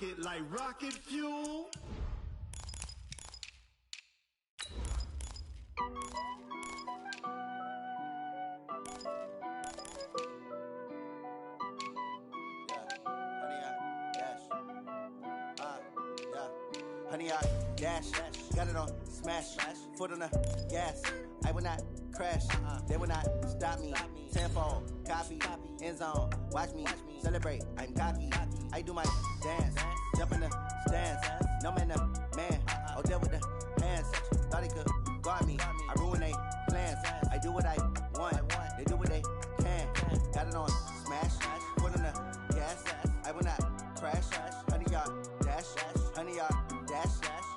it like rocket fuel. Honey, I dash, got it on smash, foot on the gas. I will not crash, they will not stop me. Tenfold, copy, end zone, watch me celebrate. I'm cocky, I do my dance, jump in the stands. No man, the man, oh, deal with the hands. Thought he could guard me, I ruin they plans. I do what I want, they do what they can. Got it on smash, foot on the gas. I will not crash, honey, y'all dash, honey, y'all dash,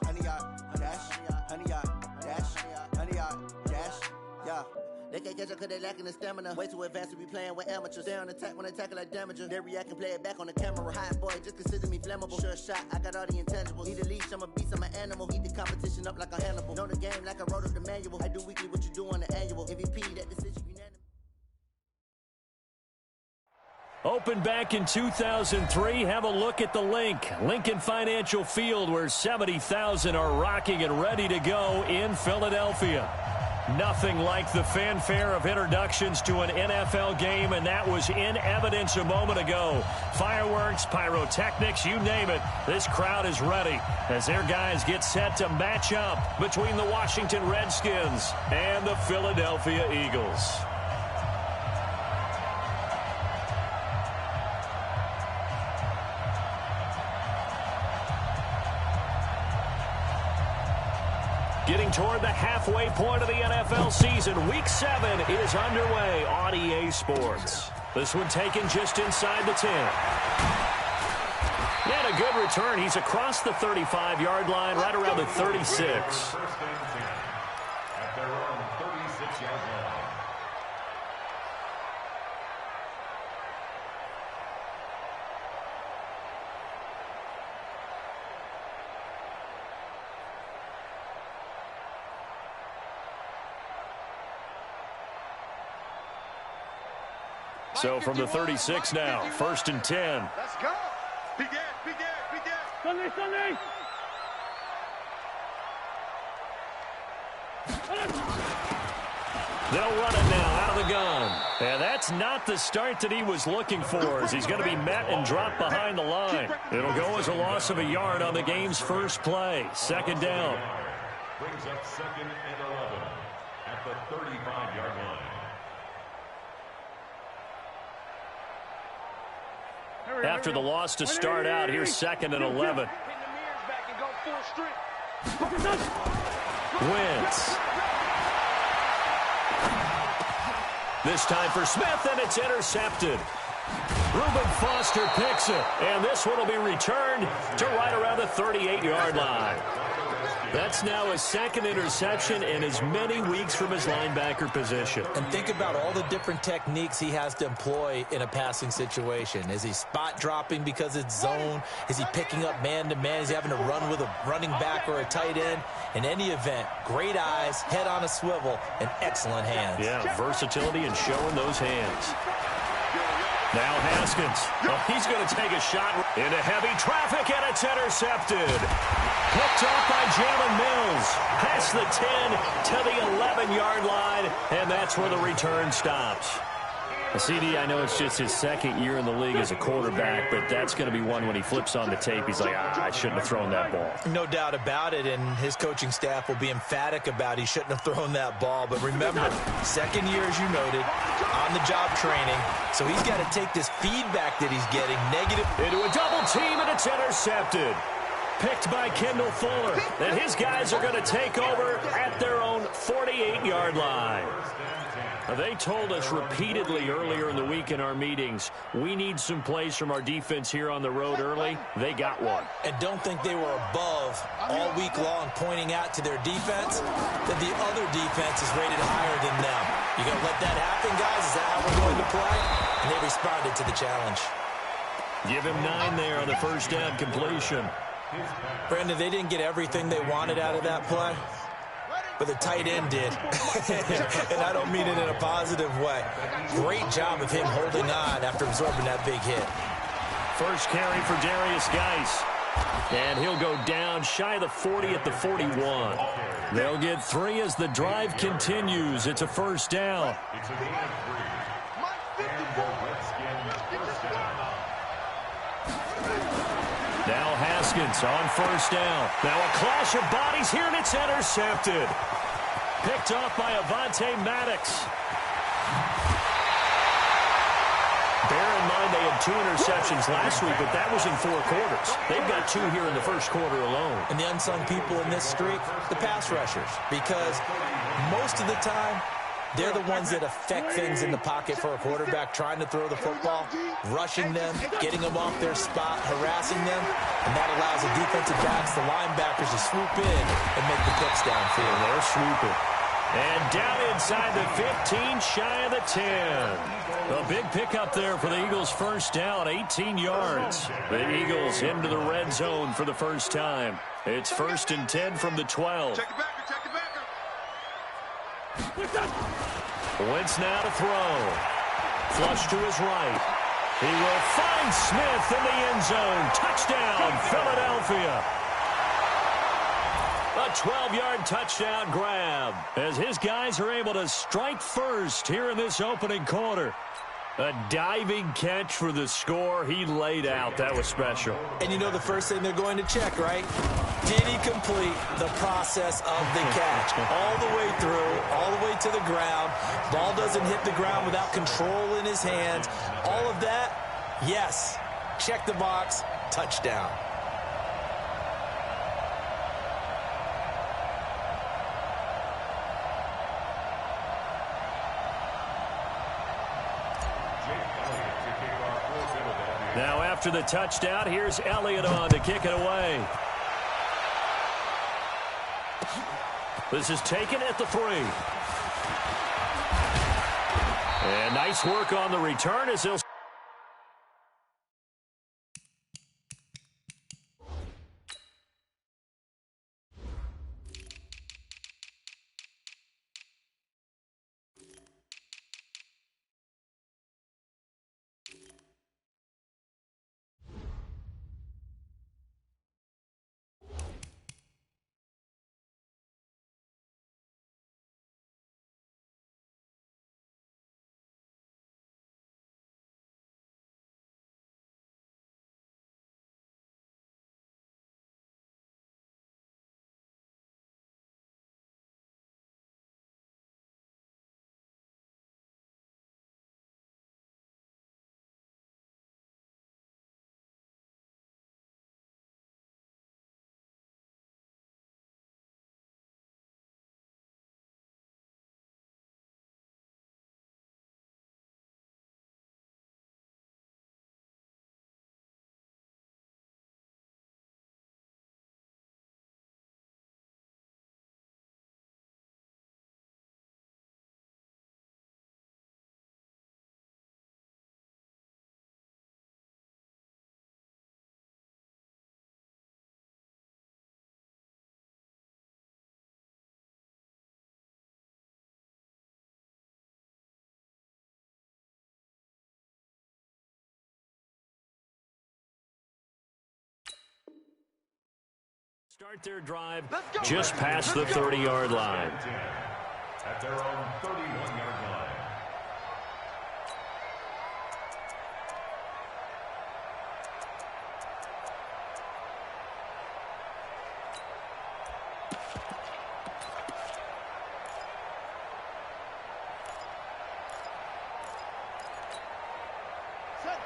honey, y'all dash, honey, y'all dash, honey, y'all dash, yeah. They can't catch up cause they lacking the stamina. Way too advanced to be playing with amateurs. Stay on attack when they tackle like damager. They react and play it back on the camera. Hot boy, just consider me flammable. Sure shot, I got all the intangibles. Need a leash, I'm a beast, I'm an animal. Heat the competition up like a Hannibal. Know the game like I wrote up the manual. I do weekly what you do on the annual. MVP, that decision unanimous. Opened back in 2003. Have a look at the link. Lincoln Financial Field, where 70,000 are rocking and ready to go in Philadelphia. Nothing like the fanfare of introductions to an NFL game, and that was in evidence a moment ago. Fireworks, pyrotechnics, you name it. This crowd is ready as their guys get set to match up between the Washington Redskins and the Philadelphia Eagles. Getting toward the halfway point of the NFL season. Week 7 is underway on EA Sports. This one taken just inside the 10. And a good return. He's across the 35-yard line, right around the 36. First and 10 at their own 36-yard line. So from the 36 now, first and 10. Let's go. Begin. Sunday. They'll run it now out of the gun. And that's not the start that he was looking for, as he's going to be met and dropped behind the line. It'll go as a loss of a yard on the game's first play. Second down. Brings up 2nd and 11 at the 35-yard line. After the loss to start out, here's 2nd and 11. Wentz. This time for Smith, and it's intercepted. Reuben Foster picks it, and this one will be returned to right around the 38-yard line. That's now his 2nd interception in as many weeks from his linebacker position. And think about all the different techniques he has to employ in a passing situation. Is he spot dropping because it's zone? Is he picking up man-to-man? Is he having to run with a running back or a tight end? In any event, great eyes, head on a swivel, and excellent hands. Yeah, versatility and showing those hands. Now Haskins. Well, he's going to take a shot into heavy traffic, and it's intercepted. Picked off by Jalen Mills. Past the 10 to the 11-yard line, and that's where the return stops. CD, I know it's just his 2nd year in the league as a quarterback, but that's going to be one when he flips on the tape, he's like, I shouldn't have thrown that ball. No doubt about it, and his coaching staff will be emphatic about he shouldn't have thrown that ball. But remember, 2nd year, as you noted, on-the-job training, so he's got to take this feedback that he's getting negative. Into a double team, and it's intercepted. Picked by Kendall Fuller. And his guys are going to take over at their own 48-yard line. They told us repeatedly earlier in the week in our meetings, we need some plays from our defense here on the road early. They got one. And don't think they were above all week long pointing out to their defense that the other defense is rated higher than them. You going to let that happen, guys? Is that how we're going to play? And they responded to the challenge. Give him 9 there on the first down completion. Brandon, they didn't get everything they wanted out of that play, but the tight end did. And I don't mean it in a positive way. Great job of him holding on after absorbing that big hit. First carry for Darius Geis. And he'll go down shy of the 40 at the 41. They'll get 3 as the drive continues. It's a first down. It's a gain of 3. And the Redskins first down. Now Haskins on first down. Now a clash of bodies here, and it's intercepted. Picked off by Avonte Maddox. Bear in mind they had 2 interceptions last week, but that was in 4 quarters. They've got 2 here in the first quarter alone. And the unsung people in this streak, the pass rushers, because most of the time, they're the ones that affect things in the pocket for a quarterback, trying to throw the football, rushing them, getting them off their spot, harassing them, and that allows the defensive backs, the linebackers to swoop in and make the picks downfield. They're swooping. And down inside the 15, shy of the 10. A big pickup there for the Eagles' first down, 18 yards. The Eagles into the red zone for the first time. It's 1st and 10 from the 12. Check it back, check it back. Wentz now to throw. Flush to his right. He will find Smith in the end zone. Touchdown, Philadelphia. A 12-yard touchdown grab as his guys are able to strike first here in this opening quarter. A diving catch for the score. He laid out. That was special. And you know the first thing they're going to check, right? Did he complete the process of the catch? All the way through, all the way to the ground. Ball doesn't hit the ground without control in his hands. All of that, yes. Check the box. Touchdown. Now after the touchdown, here's Elliott on to kick it away. This is taken at the 3. And nice work on the return as he'll... Start their drive just past the 30-yard line. At their own 31-yard line.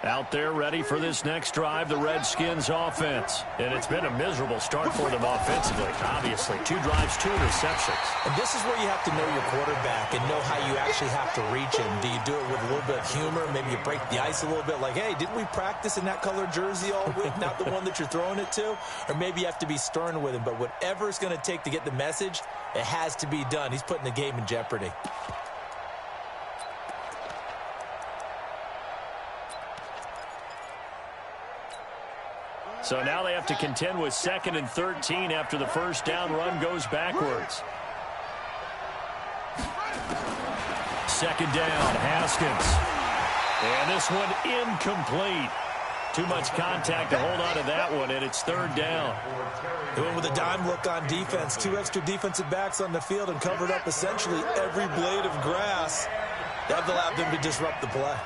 Out there ready for this next drive, the Redskins offense. And it's been a miserable start for them offensively. Obviously, 2 drives, 2 interceptions. And this is where you have to know your quarterback and know how you actually have to reach him. Do you do it with a little bit of humor? Maybe you break the ice a little bit like, hey, didn't we practice in that color jersey all week, not the one that you're throwing it to? Or maybe you have to be stern with him. But whatever it's going to take to get the message, it has to be done. He's putting the game in jeopardy. So now they have to contend with 2nd and 13 after the first down run goes backwards. 2nd down, Haskins. And this one incomplete. Too much contact to hold on to that one, and it's third down. They went with a dime look on defense. 2 extra defensive backs on the field and covered up essentially every blade of grass. That allowed them to disrupt the play.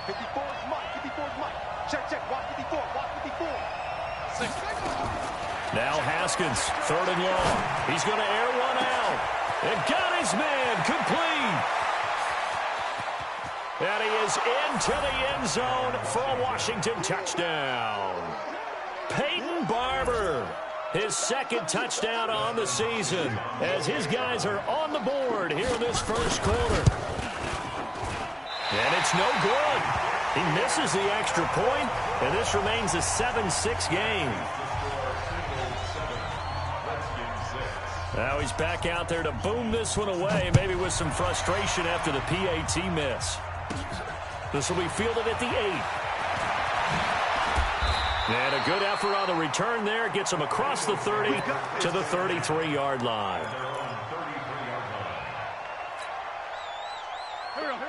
54 is Mike. 54 is Mike. Check. Watch 54. Watch 54. Now Haskins, third and long. He's going to air one out. And got his man complete. And he is into the end zone for a Washington touchdown. Peyton Barber, his second touchdown on the season, as his guys are on the board here in this first quarter. And it's no good. He misses the extra point, and this remains a 7-6 game. Now he's back out there to boom this one away, maybe with some frustration after the PAT miss. This will be fielded at the 8. And a good effort on the return there. Gets him across the 30 to the 33-yard line.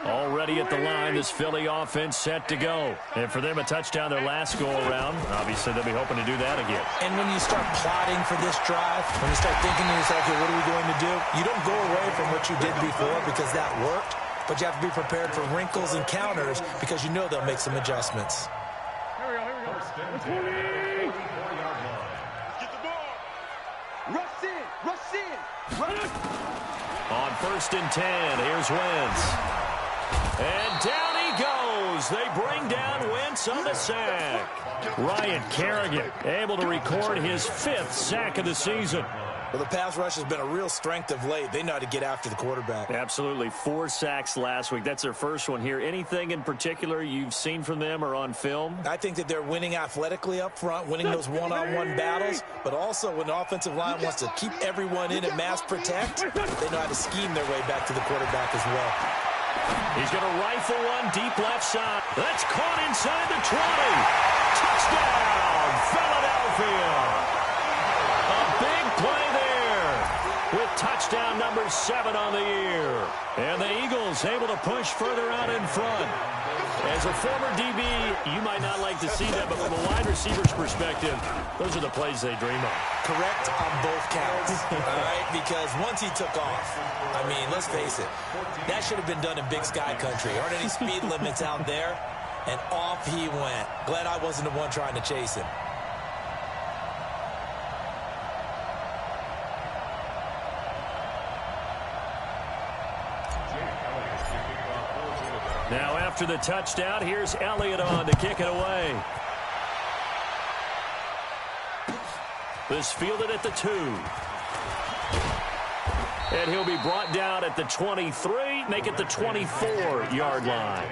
Already at the line, this Philly offense set to go. And for them, a touchdown their last go-around. Obviously, they'll be hoping to do that again. And when you start plotting for this drive, when you start thinking to yourself, okay, what are we going to do? You don't go away from what you did before because that worked. But you have to be prepared for wrinkles and counters because you know they'll make some adjustments. Here we go. Get the ball. Rush in. On 1st and 10, here's Wentz. And down he goes. They bring down Wentz on the sack. Ryan Kerrigan able to record his 5th sack of the season. Well, the pass rush has been a real strength of late. They know how to get after the quarterback. Absolutely. 4 sacks last week. That's their first one here. Anything in particular you've seen from them or on film? I think that they're winning athletically up front, winning those one-on-one battles, but also when the offensive line wants to keep everyone in and mass protect, they know how to scheme their way back to the quarterback as well. He's going to rifle one deep left side. That's caught inside the 20. Touchdown, Philadelphia. A big play there with touchdown number 7 on the year. And the Eagles able to push further out in front. As a former DB, you might not like to see that, but from a wide receiver's perspective, those are the plays they dream of. Correct on both counts, all right? Because once he took off, I mean, let's face it, that should have been done in Big Sky country. There aren't any speed limits out there, and off he went. Glad I wasn't the one trying to chase him. Now after the touchdown, here's Elliott on to kick it away. This fielded at the 2. And he'll be brought down at the 23, make it the 24-yard line.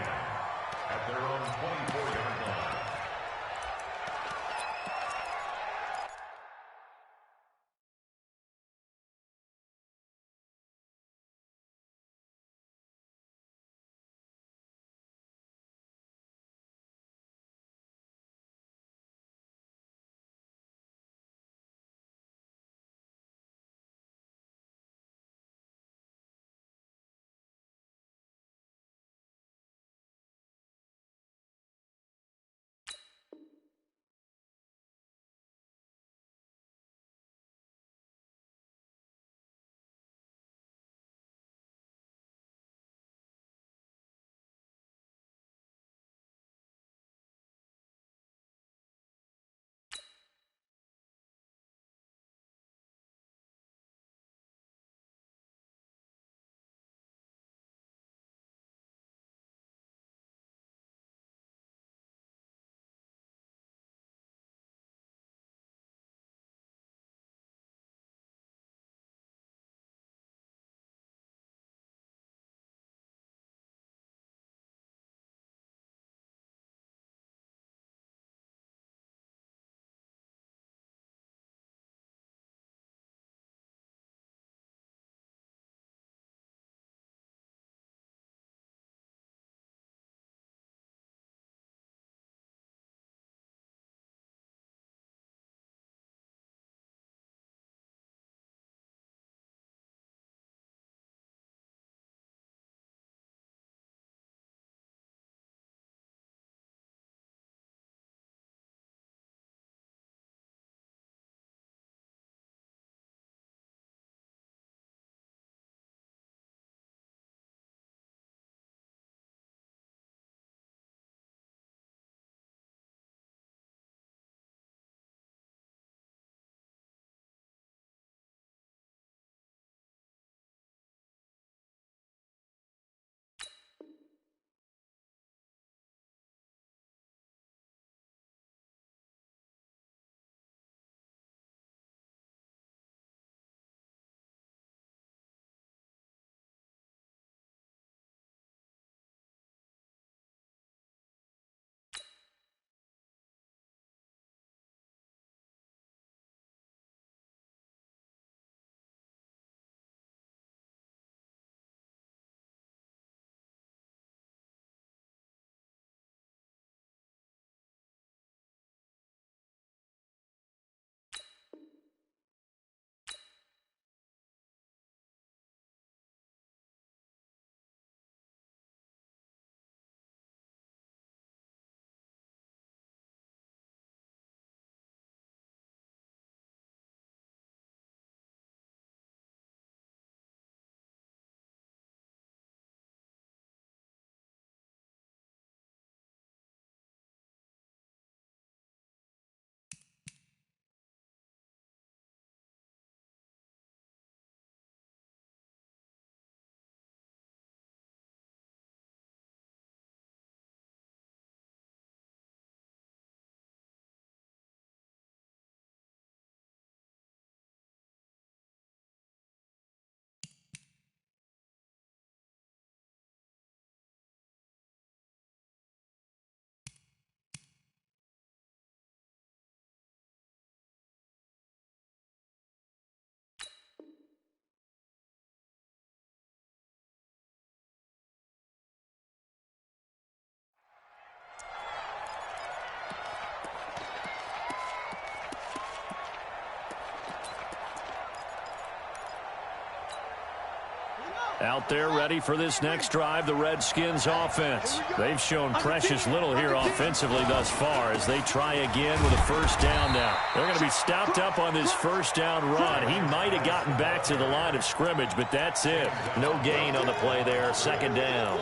Out there ready for this next drive, the Redskins offense. They've shown precious little here offensively thus far as they try again with a first down now. They're going to be stopped up on this first down run. He might have gotten back to the line of scrimmage, but that's it. No gain on the play there, second down.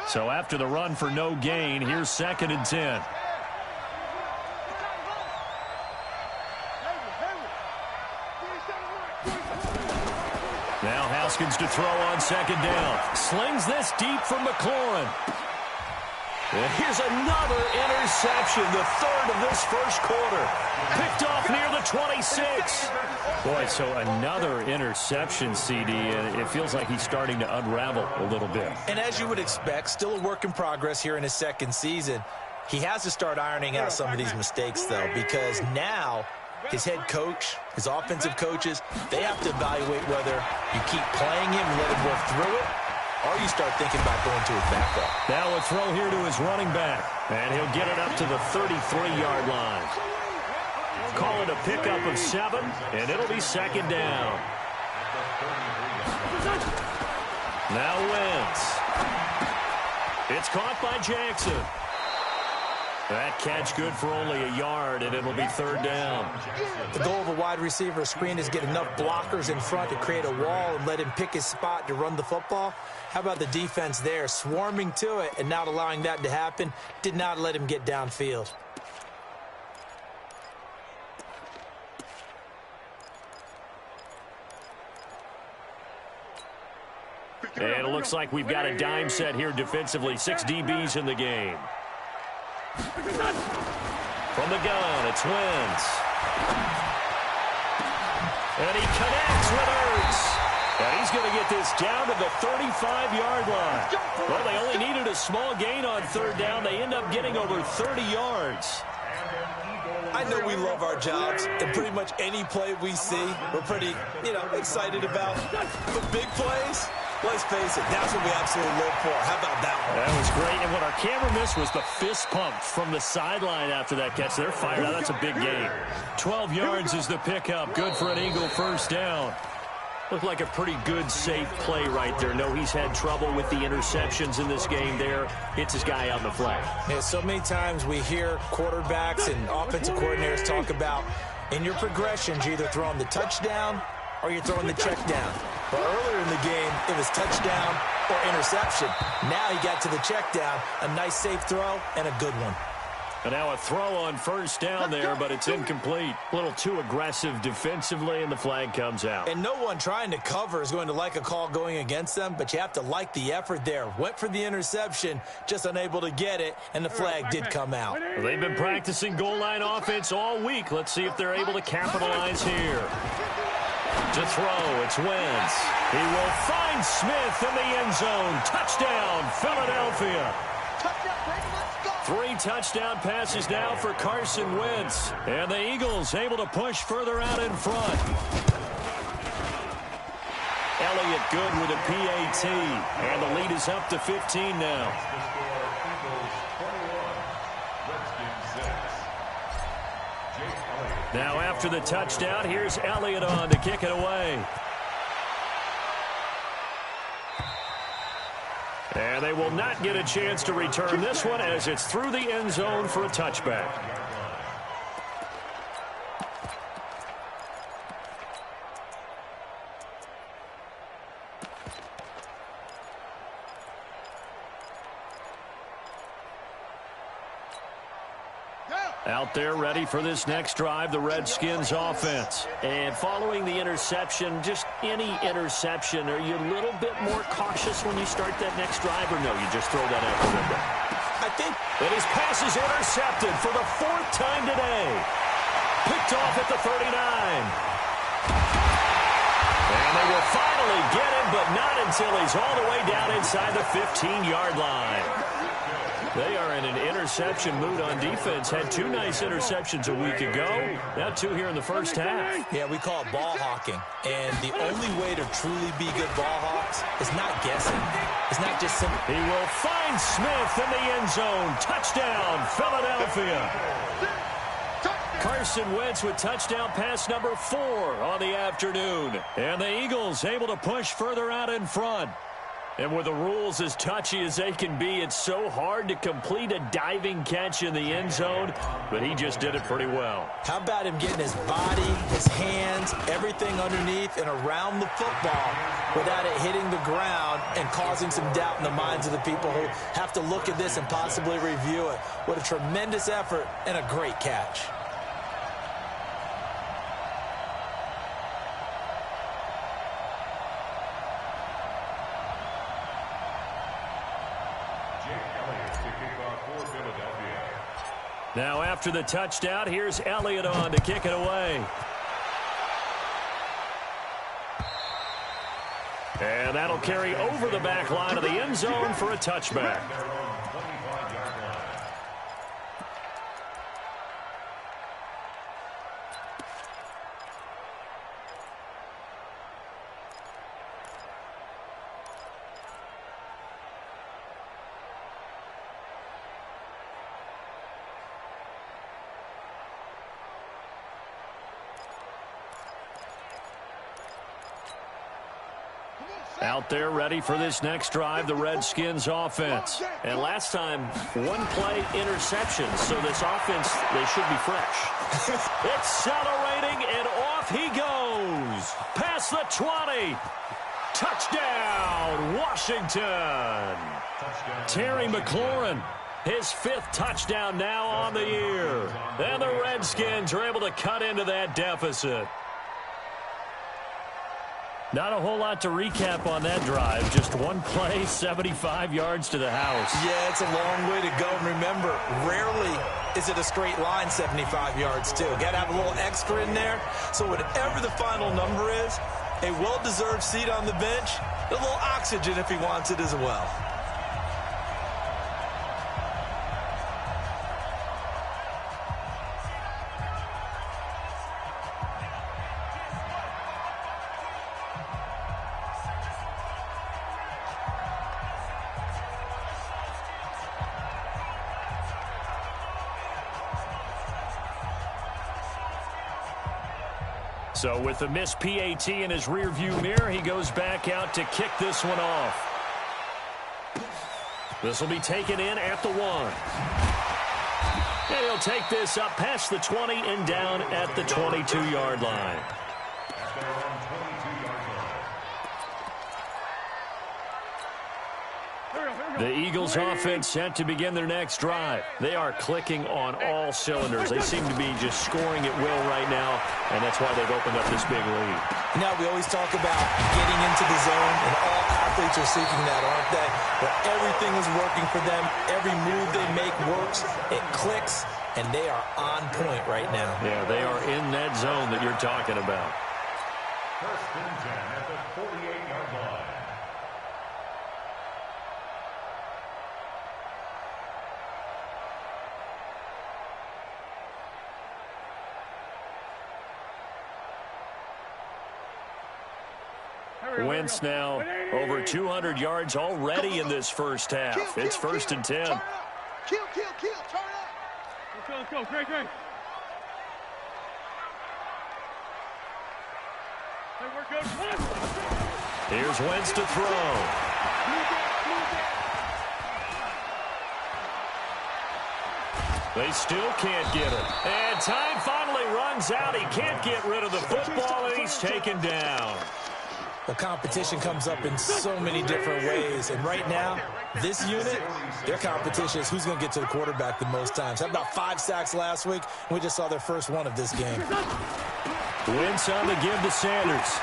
So after the run for no gain, here's 2nd and 10. Now Haskins to throw on 2nd down. Slings this deep for McLaurin. And here's another interception, the 3rd of this first quarter. Picked off near the 26. Boy, so another interception, CD, and it feels like he's starting to unravel a little bit. And as you would expect, still a work in progress here in his 2nd season. He has to start ironing out some of these mistakes, though, because now his head coach, his offensive coaches, they have to evaluate whether you keep playing him and let him work through it, or you start thinking about going to his backup. Now a throw here to his running back, and he'll get it up to the 33-yard line. Call it a pickup of 7, and it'll be 2nd down. Now Wentz. It's caught by Jackson. That catch good for only a yard, and it'll be 3rd down. The goal of a wide receiver screen is get enough blockers in front to create a wall and let him pick his spot to run the football. How about the defense there, swarming to it and not allowing that to happen? Did not let him get downfield. And it looks like we've got a dime set here defensively. 6 DBs in the game. From the gun, it's Wentz. And he connects with Ertz. And he's going to get this down to the 35-yard line. Well, they only needed a small gain on 3rd down. They end up getting over 30 yards. I know we love our jobs, and pretty much any play we see, we're pretty, excited about. But big plays, let's face it, that's what we absolutely live for. How about that one? That was great, and what our camera missed was the fist pump from the sideline after that catch. They're fired out. That's a big gain. 12 yards is the pickup. Good for an Eagle first down. Looked like a pretty good, safe play right there. No, he's had trouble with the interceptions in this game there. Hits his guy out in the flat. Yeah, so many times we hear quarterbacks and offensive coordinators talk about in your progressions, you're either throwing the touchdown or you're throwing the check down. But earlier in the game, it was touchdown or interception. Now he got to the check down, a nice safe throw and a good one. And now a throw on first down there, but it's incomplete. A little too aggressive defensively, and the flag comes out. And no one trying to cover is going to like a call going against them, but you have to like the effort there. Went for the interception, just unable to get it, and the flag did come out. Well, they've been practicing goal line offense all week. Let's see if they're able to capitalize here. To throw, it's Wentz. He will find Smith in the end zone. Touchdown, Philadelphia. 3 touchdown passes now for Carson Wentz. And the Eagles able to push further out in front. Elliott good with a PAT. And the lead is up to 15 now. Now after the touchdown, here's Elliott on to kick it away. And they will not get a chance to return this one as it's through the end zone for a touchback. Out there ready for this next drive, the Redskins offense. And following the interception, just any interception, are you a little bit more cautious when you start that next drive, or no, you just throw that out the window? I think that his pass is intercepted for the 4th time today. Picked off at the 39. And they will finally get him, but not until he's all the way down inside the 15-yard line. They are in an interception mood on defense. Had 2 nice interceptions a week ago. Now 2 here in the first half. Yeah, we call it ball hawking. And the only way to truly be good ball hawks is not guessing. It's not just simple. He will find Smith in the end zone. Touchdown, Philadelphia. Carson Wentz with touchdown pass number 4 on the afternoon. And the Eagles able to push further out in front. And with the rules as touchy as they can be, it's so hard to complete a diving catch in the end zone, but he just did it pretty well. How about him getting his body, his hands, everything underneath and around the football without it hitting the ground and causing some doubt in the minds of the people who have to look at this and possibly review it. What a tremendous effort and a great catch. Now after the touchdown, here's Elliott on to kick it away. And that'll carry over the back line of the end zone for a touchback. Out there ready for this next drive, the Redskins offense. And last time, one-play interception, so this offense, they should be fresh. Accelerating, and off he goes. Past the 20. Touchdown, Washington. Terry McLaurin, his 5th touchdown now on the year. And the Redskins are able to cut into that deficit. Not a whole lot to recap on that drive. Just one play, 75 yards to the house. Yeah, it's a long way to go. And remember, rarely is it a straight line 75 yards, too. Got to have a little extra in there. So whatever the final number is, a well-deserved seat on the bench, a little oxygen if he wants it as well. So with the missed PAT in his rearview mirror, he goes back out to kick this one off. This will be taken in at the 1. And he'll take this up past the 20 and down at the 22-yard line. The Eagles offense set to begin their next drive. They are clicking on all cylinders. They seem to be just scoring at will right now, and that's why they've opened up this big lead. Now, we always talk about getting into the zone, and all athletes are seeking that, aren't they? Where everything is working for them. Every move they make works. It clicks, and they are on point right now. Yeah, they are in that zone that you're talking about. First and 10 at the 48-yard line. Wentz now over 200 yards already in this first half. It's first and 10. Kill, turn up. Let's go, great. Hey, we're good. Here's Wentz to throw. They still can't get it. And time finally runs out. He can't get rid of the football, and he's taken down. The competition comes up in so many different ways. And right now, this unit, their competition is who's going to get to the quarterback the most times. Had about 5 sacks last week, and we just saw their first one of this game. Wentz on the give to Sanders.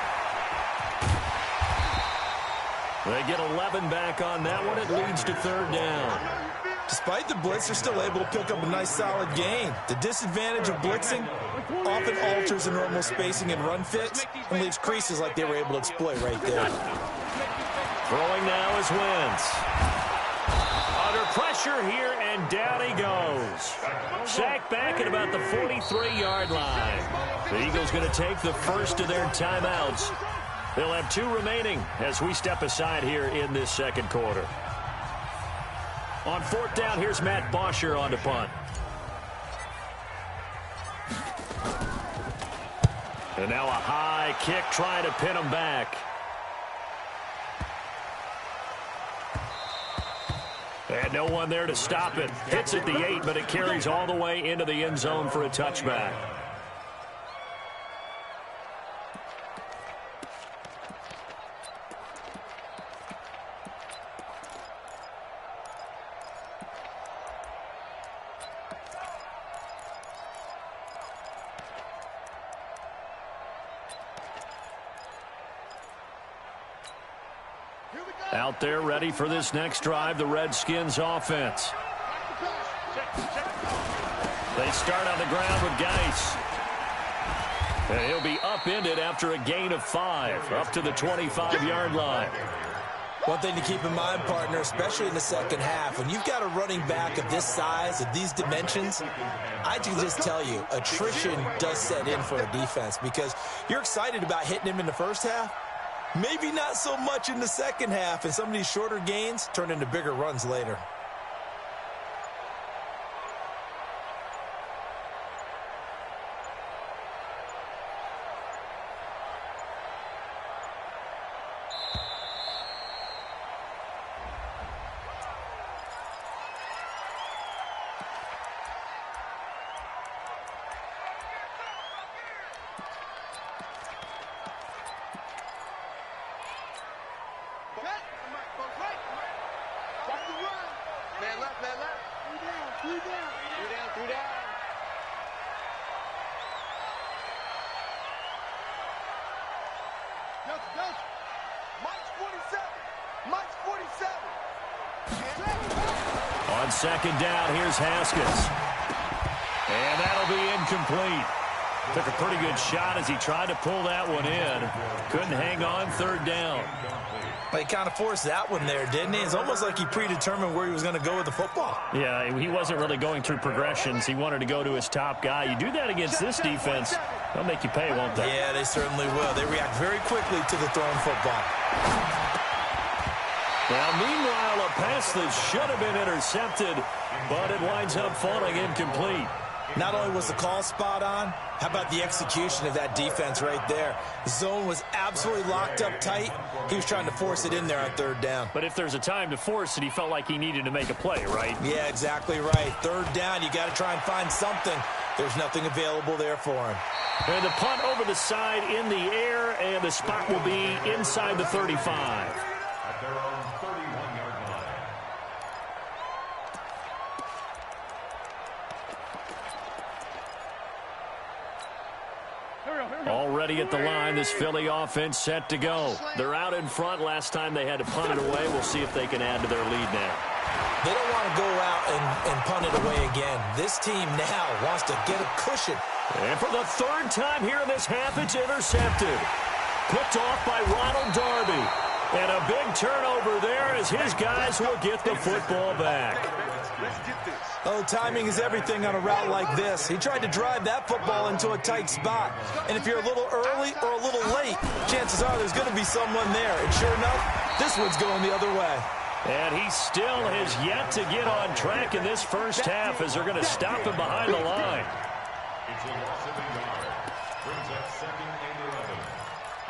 They get 11 back on that one. It leads to 3rd down. Despite the blitz, they're still able to pick up a nice solid gain. The disadvantage of blitzing often alters the normal spacing and run fits and leaves creases like they were able to exploit right there. Throwing now is Wentz. Under pressure here, and down he goes. Sacked back at about the 43-yard line. The Eagles going to take the first of their timeouts. They'll have 2 remaining as we step aside here in this second quarter. On 4th down, here's Matt Bosher on the punt. And now a high kick trying to pin him back. And no one there to stop it. Hits at the 8, but it carries all the way into the end zone for a touchback. Out there ready for this next drive, the Redskins offense. They start on the ground with Geis. And he'll be upended after a gain of 5, up to the 25-yard line. One thing to keep in mind, partner, especially in the second half, when you've got a running back of this size, of these dimensions, I can just tell you, attrition does set in for a defense because you're excited about hitting him in the first half. Maybe not so much in the second half, and some of these shorter gains turn into bigger runs later. On 2nd down, here's Haskins. And that'll be incomplete. Took a pretty good shot as he tried to pull that one in. Couldn't hang on 3rd down. Well, he kind of forced that one there, didn't he? It's almost like he predetermined where he was going to go with the football. Yeah, he wasn't really going through progressions. He wanted to go to his top guy. You do that against this defense, they'll make you pay, won't they? Yeah, they certainly will. They react very quickly to the thrown football. Well, meanwhile, a pass that should have been intercepted, but it winds up falling incomplete. Not only was the call spot on, how about the execution of that defense right there? The zone was absolutely locked up tight. He was trying to force it in there on 3rd down. But if there's a time to force it, he felt like he needed to make a play, right? Yeah, exactly right. 3rd down, you got to try and find something. There's nothing available there for him. And the punt over the side in the air, and the spot will be inside the 35. At their own 31-yard line. Already at the line, this Philly offense set to go. They're out in front. Last time they had to punt it away. We'll see if they can add to their lead now. They don't want to go out and punt it away again. This team now wants to get a cushion. And for the 3rd time here in this half, it's intercepted. Picked off by Ronald Darby. And a big turnover there as his guys will get the football back. Oh, timing is everything on a route like this. He tried to drive that football into a tight spot. And if you're a little early or a little late, chances are there's going to be someone there. And sure enough, this one's going the other way. And he still has yet to get on track in this first half as they're going to stop him behind the line. It's a loss of a yard. Brings up 2nd and 11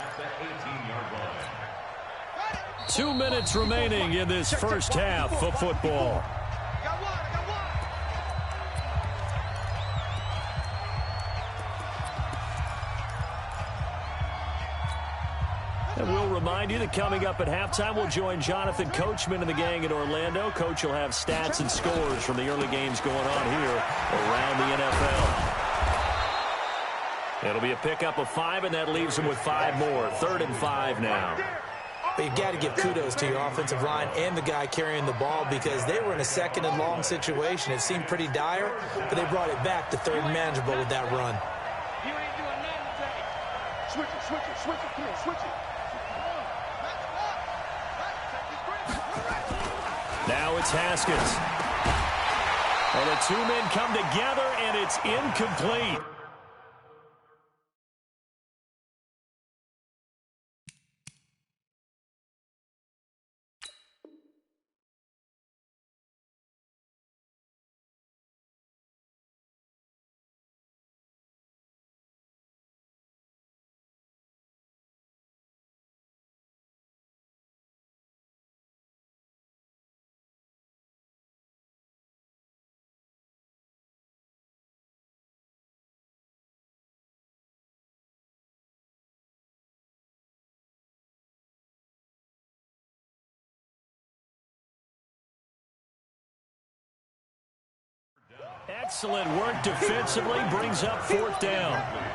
at the 18-yard line. 2 minutes remaining in this first half of football. And we'll remind you that coming up at halftime, we'll join Jonathan Coachman and the gang in Orlando. Coach will have stats and scores from the early games going on here around the NFL. It'll be a pickup of 5, and that leaves them with 5 more. 3rd and 5 now. But you've got to give kudos to your offensive line and the guy carrying the ball because they were in a 2nd and long situation. It seemed pretty dire, but they brought it back to 3rd and manageable with that run. You ain't doing nothing today. Switch it. Come on, switch it. Now it's Haskins. Well, the 2 men come together, and it's incomplete. Excellent work defensively, brings up 4th down.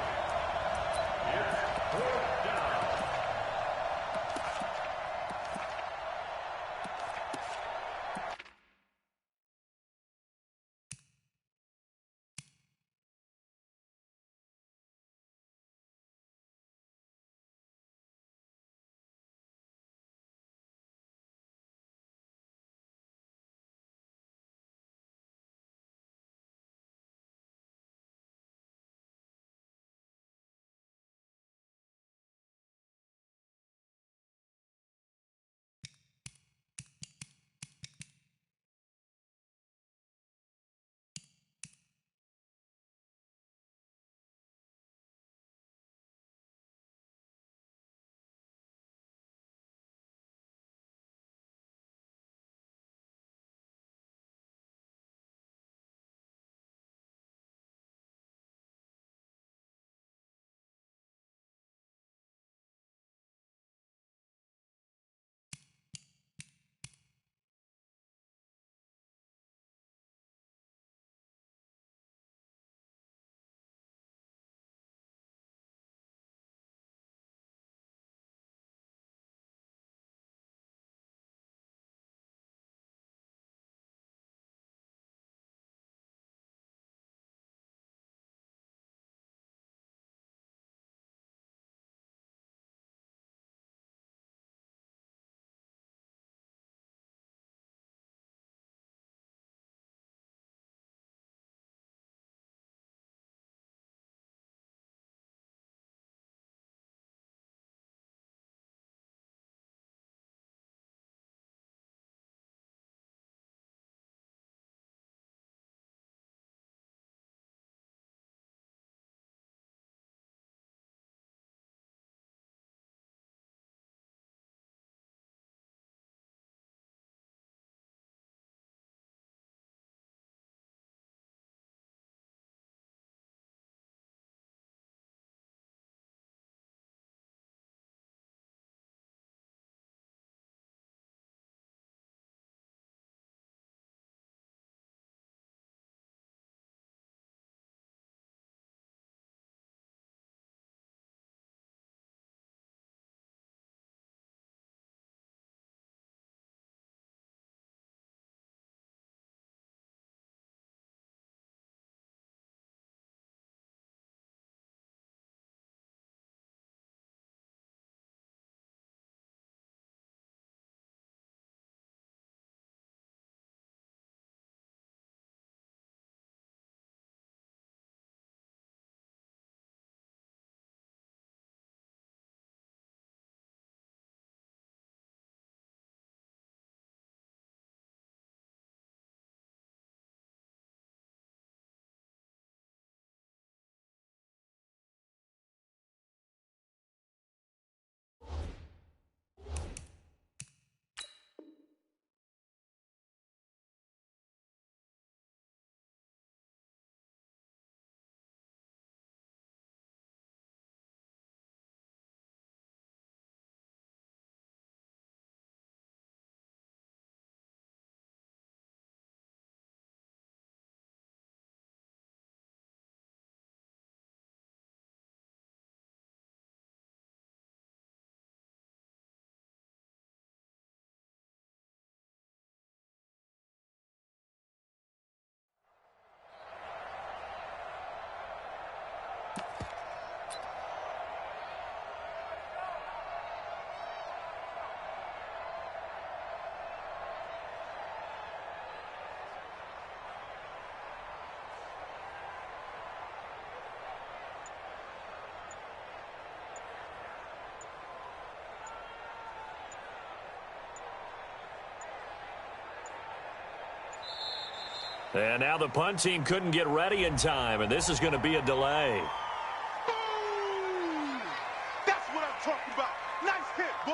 And now the punt team couldn't get ready in time, and this is going to be a delay. Boom! That's what I'm talking about. Nice hit, boy.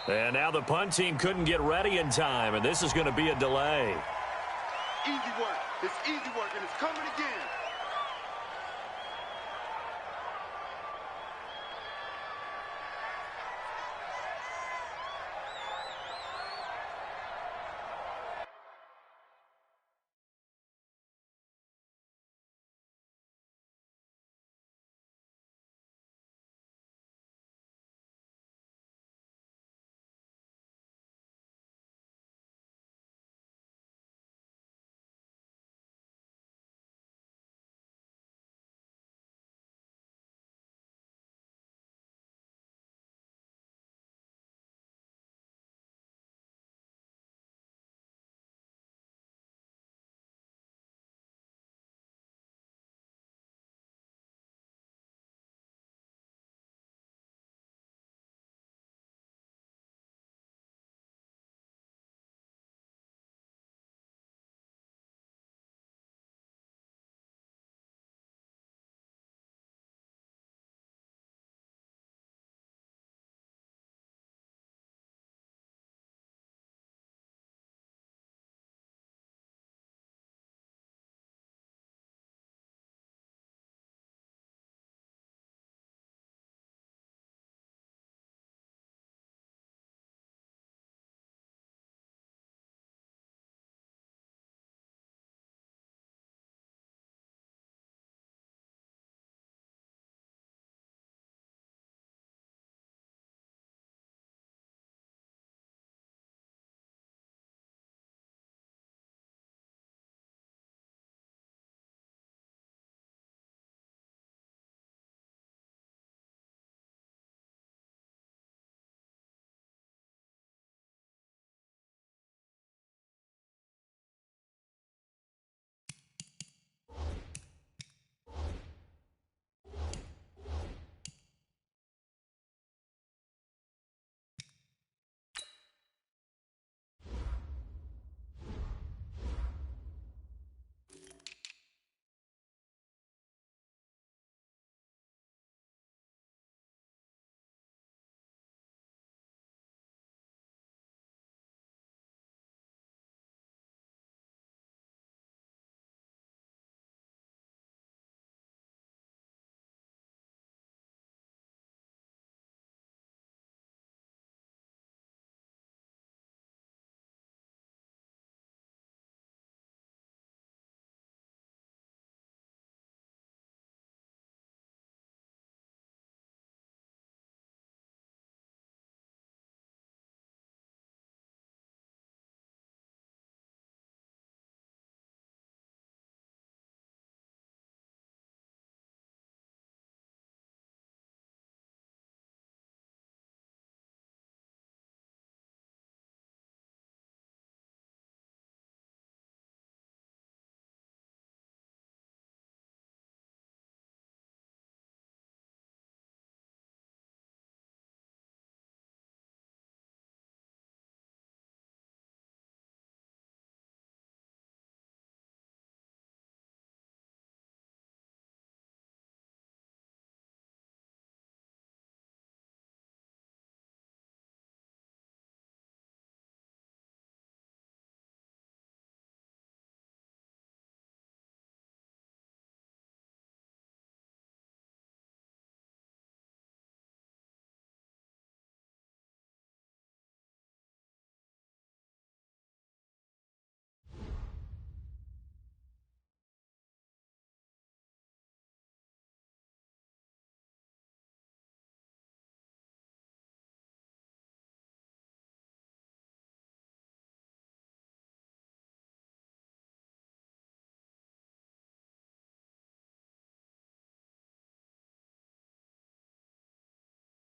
And now the punt team couldn't get ready in time, and this is going to be a delay. Easy work. It's easy work, and it's coming again.